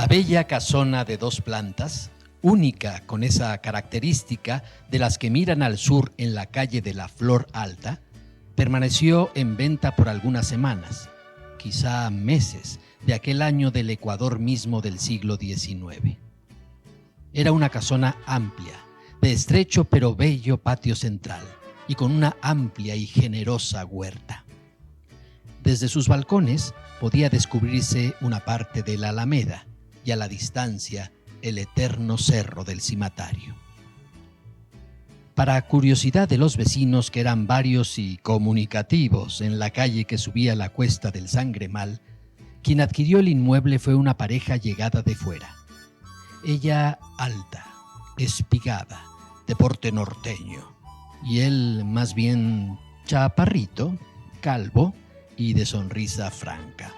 La bella casona de 2 plantas, única con esa característica de las que miran al sur en la calle de la Flor Alta, permaneció en venta por algunas semanas, quizá meses, de aquel año del Ecuador mismo del siglo XIX. Era una casona amplia, de estrecho pero bello patio central y con una amplia y generosa huerta. Desde sus balcones podía descubrirse una parte de la Alameda y a la distancia el eterno cerro del Cimatario. Para curiosidad de los vecinos, que eran varios y comunicativos en la calle que subía la cuesta del Sangremal, quien adquirió el inmueble fue una pareja llegada de fuera. Ella alta, espigada, de porte norteño, y él más bien chaparrito, calvo y de sonrisa franca.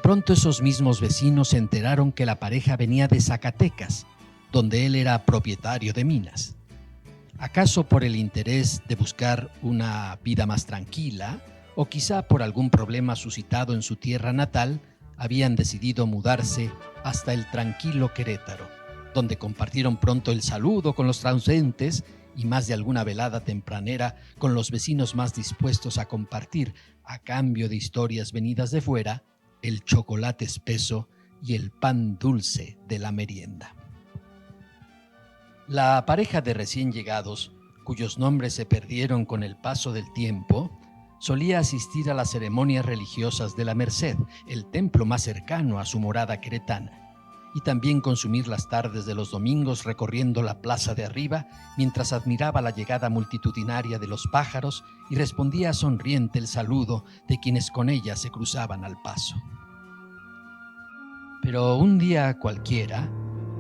Pronto esos mismos vecinos se enteraron que la pareja venía de Zacatecas, donde él era propietario de minas. ¿Acaso por el interés de buscar una vida más tranquila, o quizá por algún problema suscitado en su tierra natal, habían decidido mudarse hasta el tranquilo Querétaro, donde compartieron pronto el saludo con los transeúntes y más de alguna velada tempranera con los vecinos más dispuestos a compartir, a cambio de historias venidas de fuera, el chocolate espeso y el pan dulce de la merienda. La pareja de recién llegados, cuyos nombres se perdieron con el paso del tiempo, solía asistir a las ceremonias religiosas de la Merced, el templo más cercano a su morada queretana, y también consumir las tardes de los domingos recorriendo la plaza de arriba mientras admiraba la llegada multitudinaria de los pájaros y respondía sonriente el saludo de quienes con ella se cruzaban al paso. Pero un día cualquiera,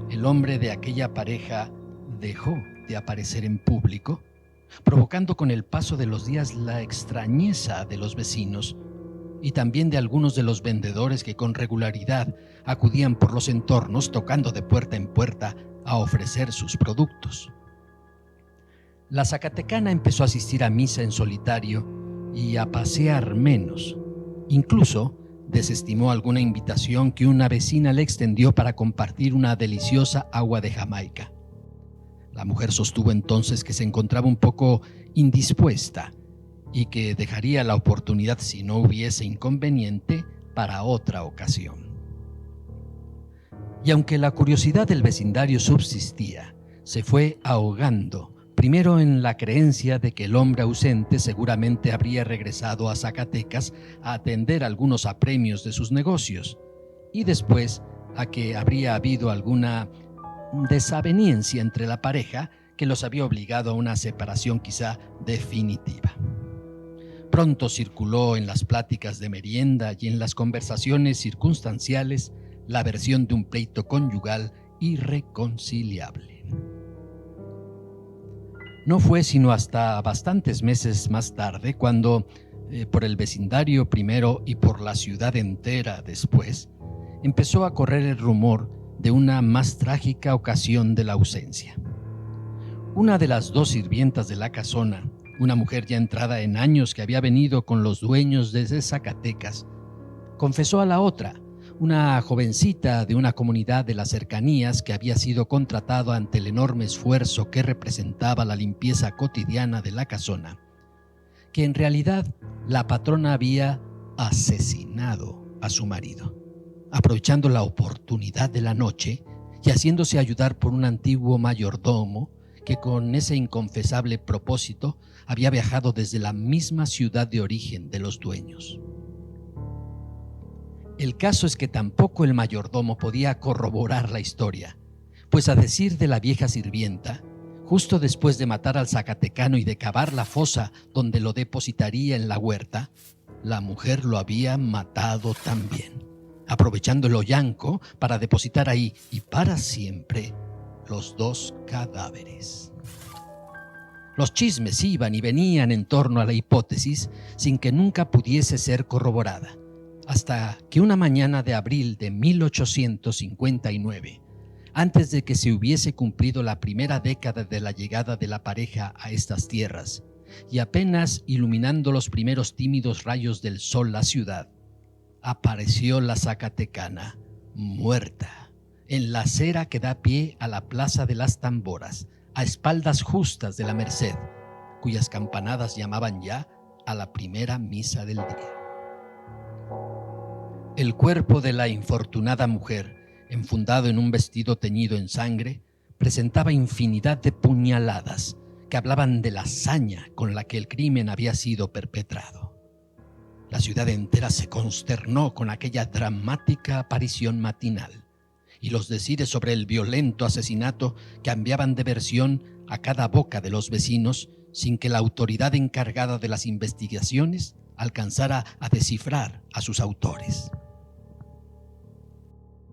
el hombre de aquella pareja dejó de aparecer en público, provocando con el paso de los días la extrañeza de los vecinos y también de algunos de los vendedores que con regularidad acudían por los entornos tocando de puerta en puerta a ofrecer sus productos. La zacatecana empezó a asistir a misa en solitario y a pasear menos. Incluso desestimó alguna invitación que una vecina le extendió para compartir una deliciosa agua de Jamaica. La mujer sostuvo entonces que se encontraba un poco indispuesta y que dejaría la oportunidad, si no hubiese inconveniente, para otra ocasión. Y aunque la curiosidad del vecindario subsistía, se fue ahogando, primero en la creencia de que el hombre ausente seguramente habría regresado a Zacatecas a atender algunos apremios de sus negocios, y después a que habría habido alguna desaveniencia entre la pareja que los había obligado a una separación quizá definitiva. Pronto circuló en las pláticas de merienda y en las conversaciones circunstanciales la versión de un pleito conyugal irreconciliable. No fue sino hasta bastantes meses más tarde cuando, por el vecindario primero y por la ciudad entera después, empezó a correr el rumor de una más trágica ocasión de la ausencia. Una de las 2 sirvientas de la casona, una mujer ya entrada en años que había venido con los dueños desde Zacatecas, confesó a la otra, una jovencita de una comunidad de las cercanías que había sido contratado ante el enorme esfuerzo que representaba la limpieza cotidiana de la casona, que en realidad la patrona había asesinado a su marido, aprovechando la oportunidad de la noche y haciéndose ayudar por un antiguo mayordomo que con ese inconfesable propósito había viajado desde la misma ciudad de origen de los dueños. El caso es que tampoco el mayordomo podía corroborar la historia, pues a decir de la vieja sirvienta, justo después de matar al zacatecano y de cavar la fosa donde lo depositaría en la huerta, la mujer lo había matado también, aprovechando el hoyanco para depositar ahí y para siempre los 2 cadáveres. Los chismes iban y venían en torno a la hipótesis sin que nunca pudiese ser corroborada, hasta que una mañana de abril de 1859, antes de que se hubiese cumplido la primera década de la llegada de la pareja a estas tierras, y apenas iluminando los primeros tímidos rayos del sol la ciudad, apareció la zacatecana, muerta, en la acera que da pie a la Plaza de las Tamboras, a espaldas justas de la Merced, cuyas campanadas llamaban ya a la primera misa del día. El cuerpo de la infortunada mujer, enfundado en un vestido teñido en sangre, presentaba infinidad de puñaladas que hablaban de la hazaña con la que el crimen había sido perpetrado. La ciudad entera se consternó con aquella dramática aparición matinal, y los decires sobre el violento asesinato cambiaban de versión a cada boca de los vecinos sin que la autoridad encargada de las investigaciones alcanzara a descifrar a sus autores.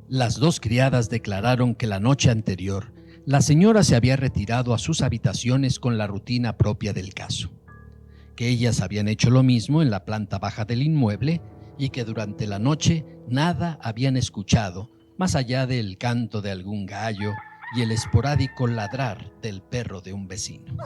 Las dos criadas declararon que la noche anterior la señora se había retirado a sus habitaciones con la rutina propia del caso, que ellas habían hecho lo mismo en la planta baja del inmueble y que durante la noche nada habían escuchado más allá del canto de algún gallo y el esporádico ladrar del perro de un vecino.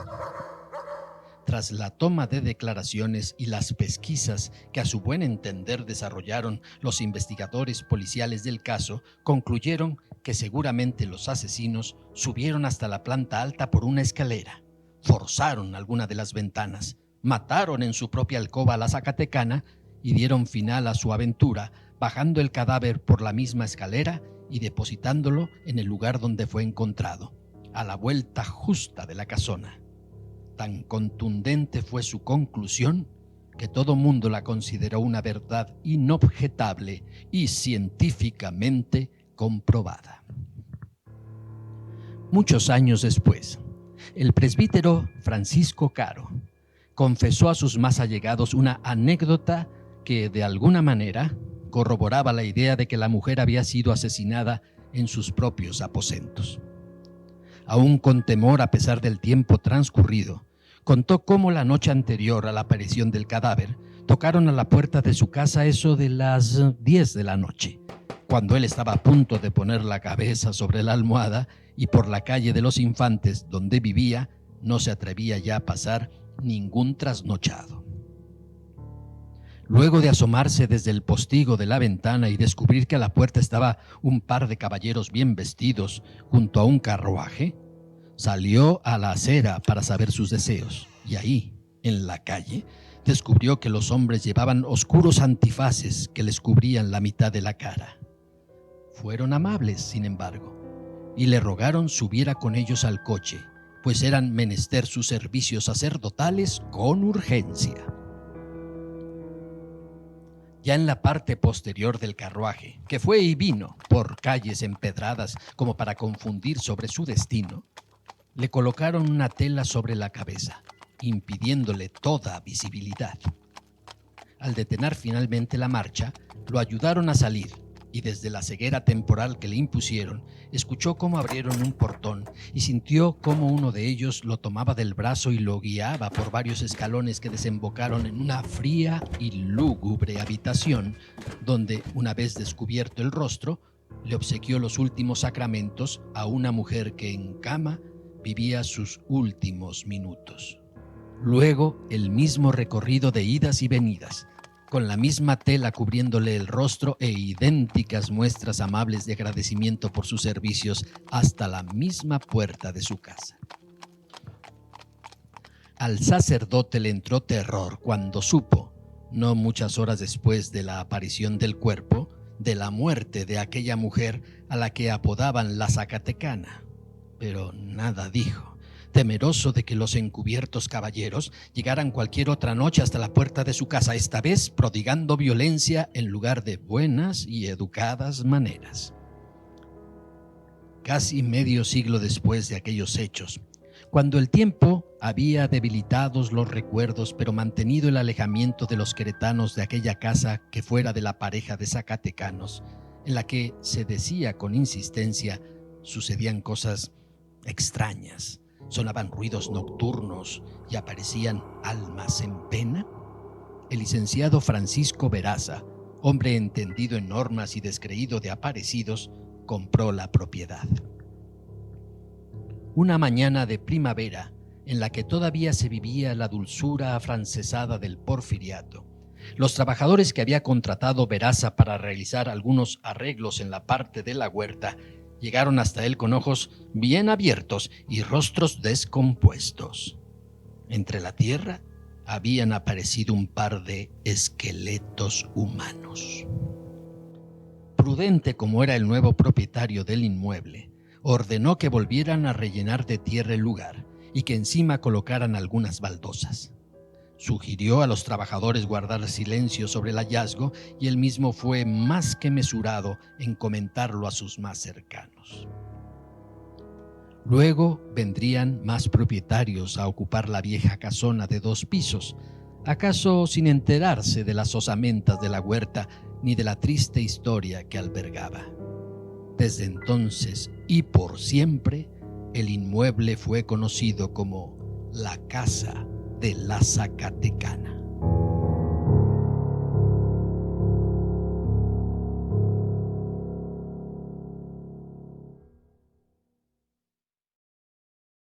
Tras la toma de declaraciones y las pesquisas que a su buen entender desarrollaron los investigadores policiales del caso, concluyeron que seguramente los asesinos subieron hasta la planta alta por una escalera, forzaron alguna de las ventanas, mataron en su propia alcoba a la zacatecana y dieron final a su aventura bajando el cadáver por la misma escalera y depositándolo en el lugar donde fue encontrado, a la vuelta justa de la casona. Tan contundente fue su conclusión que todo mundo la consideró una verdad inobjetable y científicamente comprobada. Muchos años después, el presbítero Francisco Caro confesó a sus más allegados una anécdota que, de alguna manera, corroboraba la idea de que la mujer había sido asesinada en sus propios aposentos. Aún con temor a pesar del tiempo transcurrido, contó cómo la noche anterior a la aparición del cadáver tocaron a la puerta de su casa eso de las 10 de la noche, cuando él estaba a punto de poner la cabeza sobre la almohada y por la calle de los Infantes, donde vivía, no se atrevía ya a pasar ningún trasnochado. Luego de asomarse desde el postigo de la ventana y descubrir que a la puerta estaba un par de caballeros bien vestidos junto a un carruaje, salió a la acera para saber sus deseos y ahí, en la calle, descubrió que los hombres llevaban oscuros antifaces que les cubrían la mitad de la cara. Fueron amables, sin embargo, y le rogaron subiera con ellos al coche, pues eran menester sus servicios sacerdotales con urgencia. Ya en la parte posterior del carruaje, que fue y vino por calles empedradas como para confundir sobre su destino, le colocaron una tela sobre la cabeza, impidiéndole toda visibilidad. Al detener finalmente la marcha, lo ayudaron a salir y desde la ceguera temporal que le impusieron, escuchó cómo abrieron un portón y sintió cómo uno de ellos lo tomaba del brazo y lo guiaba por varios escalones que desembocaron en una fría y lúgubre habitación donde, una vez descubierto el rostro, le obsequió los últimos sacramentos a una mujer que en cama vivía sus últimos minutos. Luego, el mismo recorrido de idas y venidas, con la misma tela cubriéndole el rostro e idénticas muestras amables de agradecimiento por sus servicios hasta la misma puerta de su casa. Al sacerdote le entró terror cuando supo, no muchas horas después de la aparición del cuerpo, de la muerte de aquella mujer a la que apodaban la Zacatecana. Pero nada dijo, temeroso de que los encubiertos caballeros llegaran cualquier otra noche hasta la puerta de su casa, esta vez prodigando violencia en lugar de buenas y educadas maneras. Casi medio siglo después de aquellos hechos, cuando el tiempo había debilitado los recuerdos pero mantenido el alejamiento de los queretanos de aquella casa que fuera de la pareja de zacatecanos, en la que, se decía con insistencia, sucedían cosas extrañas, sonaban ruidos nocturnos y aparecían almas en pena, el licenciado Francisco Veraza, hombre entendido en normas y descreído de aparecidos, compró la propiedad. Una mañana de primavera, en la que todavía se vivía la dulzura afrancesada del porfiriato, Los trabajadores que había contratado Veraza para realizar algunos arreglos en la parte de la huerta llegaron hasta él con ojos bien abiertos y rostros descompuestos. Entre la tierra habían aparecido un par de esqueletos humanos. Prudente como era el nuevo propietario del inmueble, ordenó que volvieran a rellenar de tierra el lugar y que encima colocaran algunas baldosas. Sugirió a los trabajadores guardar silencio sobre el hallazgo y él mismo fue más que mesurado en comentarlo a sus más cercanos. Luego vendrían más propietarios a ocupar la vieja casona de 2 pisos, acaso sin enterarse de las osamentas de la huerta ni de la triste historia que albergaba. Desde entonces y por siempre, el inmueble fue conocido como la Casa de la Zacatecana.